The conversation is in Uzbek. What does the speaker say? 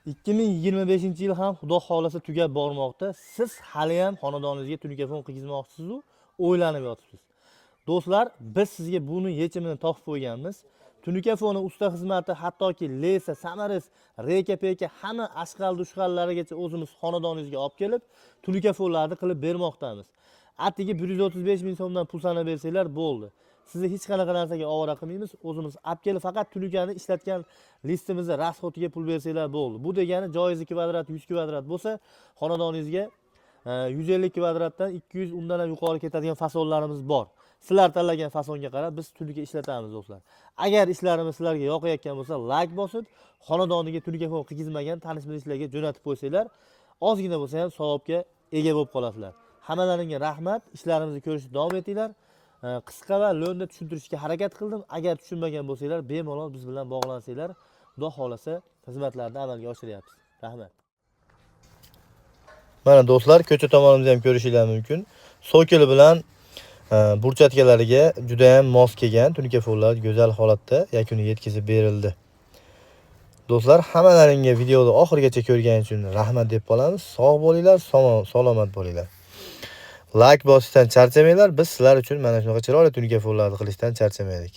2025-yil ham xudo xolasa tugab bormoqda. Siz hali ham xonadoningizga tunikafon qilgizmoqchisiz-ku, o'ylanib yotibsiz. Do'stlar, biz sizga buni yechimini topib qo'yganmiz. Tunikafoni usta xizmati hattoki Lesa, Samaris, Reka Peka hamma ashqal-dushqallarigacha o'zimiz xonadoningizga olib kelib, tunikafonlarni qilib bermoqdamiz. Atigi 135 ming so'mdan pul sanab bersanglar bo'ldi. Sizni hech qanaqa narsaga ovora qilmaymiz. O'zimiz olib kelib faqat tunikani ishlatgan listimizni rasxotiga pul bersanglar bo'ldi. Bu degani joizi kvadrat 100 kvadrat bo'lsa, xonadoningizga 150 kvadratdan 200 undan ham yuqori ketadigan fasonlarimiz bor. Sizlar tanlagan fasonga qarab biz tunika ishlatamiz do'stlar. Agar ishlarimiz sizlarga yoqayotgan bo'lsa, like bosib, xonadoniga tunikafon qilgizmagan tanish-bilishlarga jo'natib qo'ysanglar, ozgina bo'lsa ham savobga ega bo'lib qolasizlar. Hammalaringga rahmat. Ishlarimizni ko'rishda davom etinglar. Qisqa va lo'nda tushuntirishga harakat qildim. Agar tushunmagan bo'lsanglar, bemalol biz bilan bog'lansanglar, xudo xolasa xizmatlarni amalga oshiryapmiz. Rahmat. Mana do'stlar, ko'cha tomonimizni ham ko'rishingiz mumkin. Sokil bilan burchatkalariga juda ham mos kelgan tunikafonlar go'zal holatda yakuniga yetkazib berildi. Do'stlar, hammalaringga videoni oxirigacha ko'rganingiz uchun rahmat deb qolamiz. Sog' bo'linglar, salomat bo'linglar. Like bosishdan charchamanglar. Biz sizlar uchun mana shunaqa chiroyli tunikafonlarni qilishdan charchamaydik.